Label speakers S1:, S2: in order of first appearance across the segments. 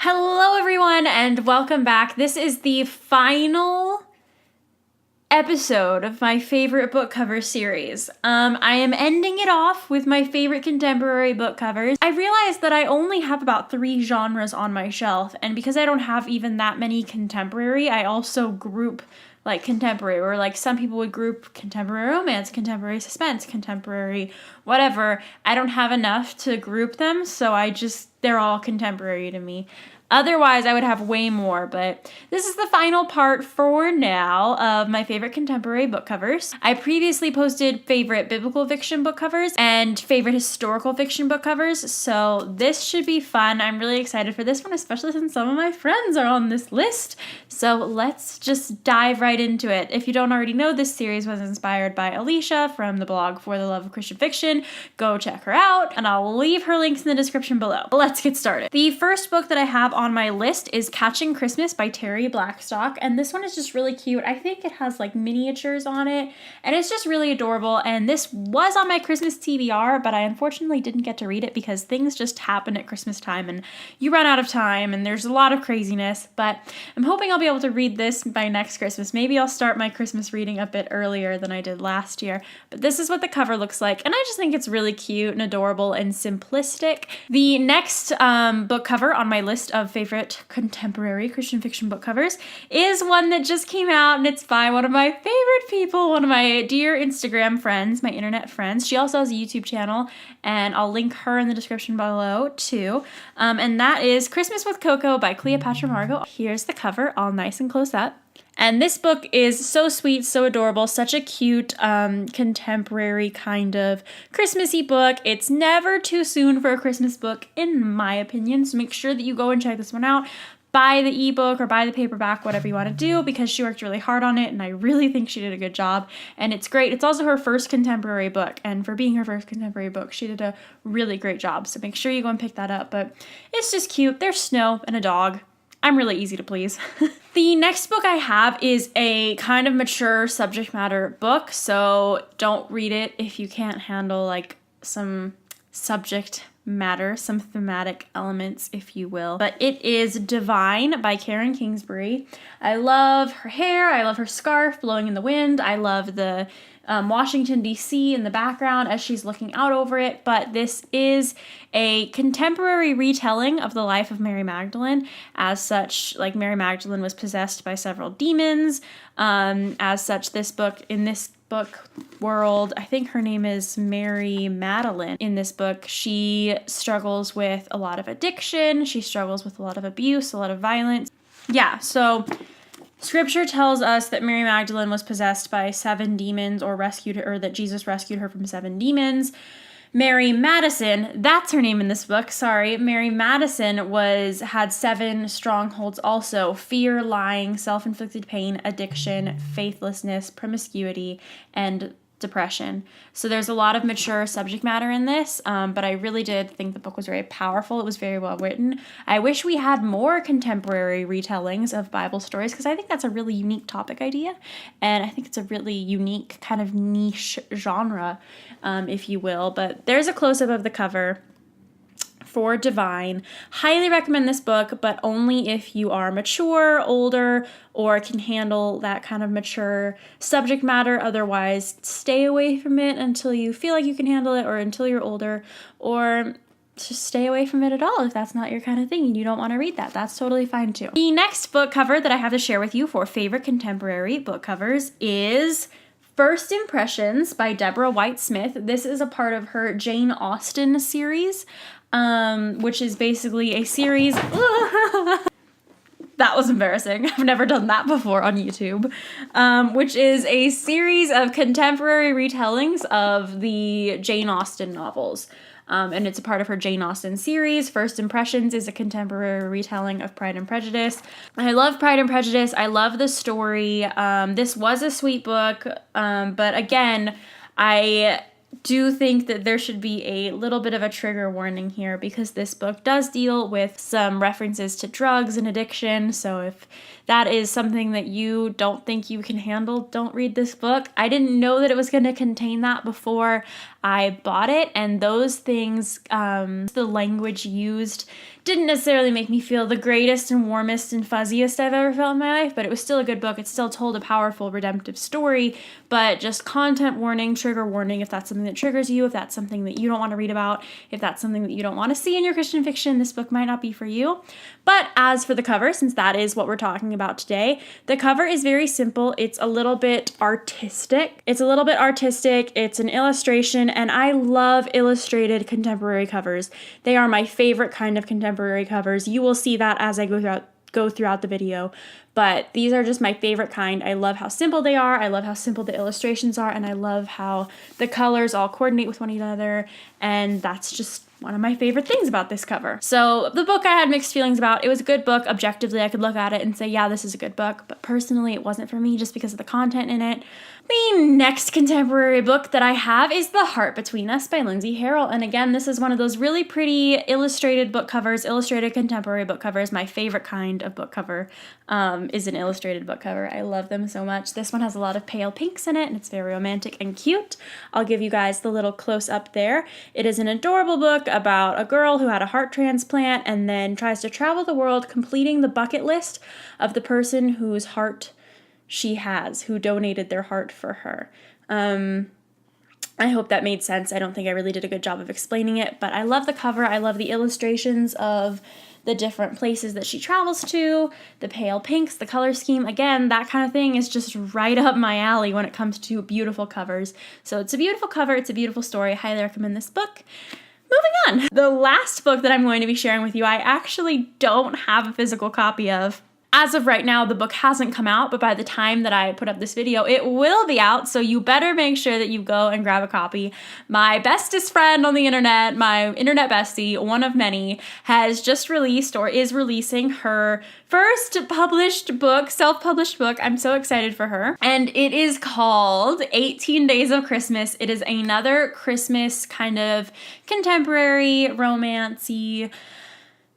S1: Hello everyone and welcome back. This is the final episode of my favorite book cover series. I am ending it off with my favorite contemporary book covers. I realized that I only have about 3 genres on my shelf, and because I don't have even that many contemporary, I also group like contemporary, or like some people would group contemporary romance, contemporary suspense, contemporary whatever. I don't have enough to group them, so they're all contemporary to me. Otherwise, I would have way more, but this is the final part for now of my favorite contemporary book covers. I previously posted favorite biblical fiction book covers and favorite historical fiction book covers, so this should be fun. I'm really excited for this one, especially since some of my friends are on this list. So let's just dive right into it. If you don't already know, this series was inspired by Alysha from the blog For the Love of Christian Fiction. Go check her out, and I'll leave her links in the description below. But let's get started. The first book that I have on my list is Catching Christmas by Terry Blackstock, and this one is just really cute. I think it has like miniatures on it, and it's just really adorable, and this was on my Christmas TBR, but I unfortunately didn't get to read it because things just happen at Christmas time, and you run out of time, and there's a lot of craziness, but I'm hoping I'll be able to read this by next Christmas. Maybe I'll start my Christmas reading a bit earlier than I did last year, but this is what the cover looks like, and I just think it's really cute and adorable and simplistic. The next book cover on my list of favorite contemporary Christian fiction book covers is one that just came out, and it's by one of my favorite people, one of my dear Instagram friends, my internet friends. She also has a YouTube channel, and I'll link her in the description below too. And that is Christmas with Coco by Cleopatra Margot. Here's the cover, all nice and close up. And this book is so sweet, so adorable, such a cute, contemporary kind of Christmassy book. It's never too soon for a Christmas book, in my opinion, so make sure that you go and check this one out. Buy the ebook or buy the paperback, whatever you want to do, because she worked really hard on it, and I really think she did a good job, and it's great. It's also her first contemporary book, and for being her first contemporary book, she did a really great job, so make sure you go and pick that up. But it's just cute. There's snow and a dog. I'm really easy to please. The next book I have is a kind of mature subject matter book, so don't read it if you can't handle like some subject matter, some thematic elements, if you will. But it is Divine by Karen Kingsbury. I love her hair. I love her scarf blowing in the wind. I love the Washington, D.C. in the background as she's looking out over it, but this is a contemporary retelling of the life of Mary Magdalene. As such, like, Mary Magdalene was possessed by several demons. As such, in this book world, I think her name is Mary Magdalene. In this book, she struggles with a lot of addiction. She struggles with a lot of abuse, a lot of violence. Yeah, so Scripture tells us that Mary Magdalene was possessed by 7 demons, or that Jesus rescued her from 7 demons. Mary Madison, that's her name in this book, sorry. Mary Madison had 7 strongholds also: fear, lying, self-inflicted pain, addiction, faithlessness, promiscuity, and depression. So there's a lot of mature subject matter in this, but I really did think the book was very powerful. It was very well written. I wish we had more contemporary retellings of Bible stories, because I think that's a really unique topic idea, and I think it's a really unique kind of niche genre, if you will. But there's a close-up of the cover for Divine. Highly recommend this book, but only if you are mature, older, or can handle that kind of mature subject matter. Otherwise, stay away from it until you feel like you can handle it, or until you're older, or just stay away from it at all if that's not your kind of thing and you don't want to read that. That's totally fine too. The next book cover that I have to share with you for favorite contemporary book covers is First Impressions by Deborah White Smith. This is a part of her Jane Austen series, which is basically a series. That was embarrassing. I've never done that before on YouTube. Which is a series of contemporary retellings of the Jane Austen novels. And it's a part of her Jane Austen series. First Impressions is a contemporary retelling of Pride and Prejudice. I love Pride and Prejudice. I love the story. This was a sweet book, but again, I do think that there should be a little bit of a trigger warning here because this book does deal with some references to drugs and addiction. So if that is something that you don't think you can handle, don't read this book. I didn't know that it was going to contain that before I bought it, and those things, the language used didn't necessarily make me feel the greatest and warmest and fuzziest I've ever felt in my life, but it was still a good book. It still told a powerful, redemptive story, but just content warning, trigger warning, if that's something that triggers you, if that's something that you don't want to read about, if that's something that you don't want to see in your Christian fiction, this book might not be for you. But as for the cover, since that is what we're talking about today, the cover is very simple. It's a little bit artistic. It's an illustration, and I love illustrated contemporary covers. They are my favorite kind of contemporary covers. You will see that as I go throughout the video, but these are just my favorite kind. I love how simple they are. I love how simple the illustrations are, and I love how the colors all coordinate with one another, and that's just one of my favorite things about this cover. So the book I had mixed feelings about. It was a good book. Objectively, I could look at it and say, yeah, this is a good book, but personally, it wasn't for me just because of the content in it. The next contemporary book that I have is The Heart Between Us by Lindsay Harrell. And again, this is one of those really pretty illustrated book covers, illustrated contemporary book covers. My favorite kind of book cover is an illustrated book cover. I love them so much. This one has a lot of pale pinks in it, and it's very romantic and cute. I'll give you guys the little close up there. It is an adorable book about a girl who had a heart transplant and then tries to travel the world completing the bucket list of the person whose heart she has, who donated their heart for her. I hope that made sense. I don't think I really did a good job of explaining it, but I love the cover. I love the illustrations of the different places that she travels to, the pale pinks, the color scheme. Again, that kind of thing is just right up my alley when it comes to beautiful covers. So it's a beautiful cover. It's a beautiful story. I highly recommend this book. Moving on. The last book that I'm going to be sharing with you, I actually don't have a physical copy of. As of right now, the book hasn't come out, but by the time that I put up this video, it will be out, so you better make sure that you go and grab a copy. My bestest friend on the internet, my internet bestie, one of many, has just released or is releasing her first published book, self-published book. I'm so excited for her. And it is called 18 Days of Christmas. It is another Christmas kind of contemporary, romancy,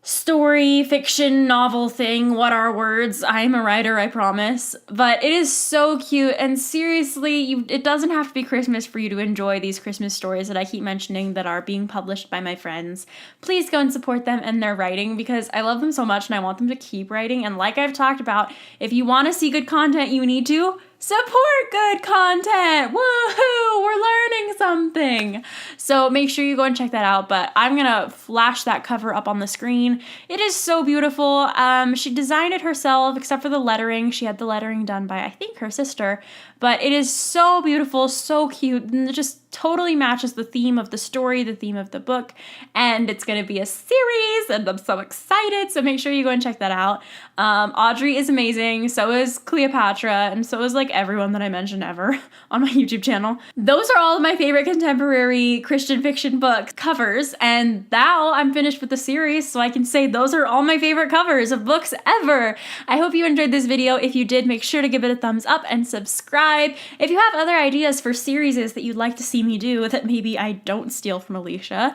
S1: story, fiction, novel thing. What are words? I'm a writer, I promise. But it is so cute, and seriously, it doesn't have to be Christmas for you to enjoy these Christmas stories that I keep mentioning that are being published by my friends. Please go and support them and their writing because I love them so much and I want them to keep writing. And like I've talked about, if you want to see good content, you need to support good content. Woohoo! We're learning something. So make sure you go and check that out. But I'm gonna flash that cover up on the screen. It is so beautiful. She designed it herself, except for the lettering. She had the lettering done by, I think, her sister. But it is so beautiful, so cute, and it just totally matches the theme of the story, the theme of the book, and it's going to be a series, and I'm so excited, so make sure you go and check that out. Audrey is amazing, so is Cleopatra, and so is like everyone that I mentioned ever on my YouTube channel. Those are all of my favorite contemporary Christian fiction book covers, and now I'm finished with the series, so I can say those are all my favorite covers of books ever. I hope you enjoyed this video. If you did, make sure to give it a thumbs up and subscribe. If you have other ideas for series that you'd like to see me do that maybe I don't steal from Alysha,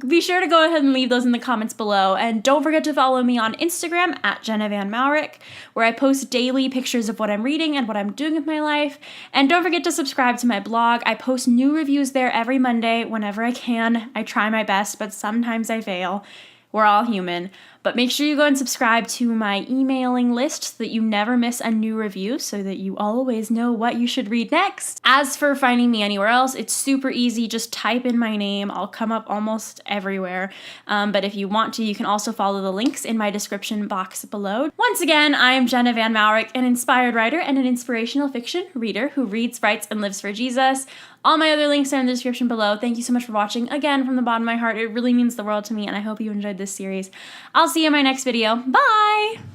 S1: be sure to go ahead and leave those in the comments below. And don't forget to follow me on Instagram at Jenna Van Mourik, where I post daily pictures of what I'm reading and what I'm doing with my life. And don't forget to subscribe to my blog. I post new reviews there every Monday whenever I can. I try my best, but sometimes I fail. We're all human. But make sure you go and subscribe to my emailing list so that you never miss a new review, so that you always know what you should read next. As for finding me anywhere else, it's super easy. Just type in my name. I'll come up almost everywhere. But if you want to, you can also follow the links in my description box below. Once again, I am Jenna Van Mourik, an inspired writer and an inspirational fiction reader who reads, writes, and lives for Jesus. All my other links are in the description below. Thank you so much for watching. Again, from the bottom of my heart, it really means the world to me, and I hope you enjoyed this series. I'll see you in my next video. Bye!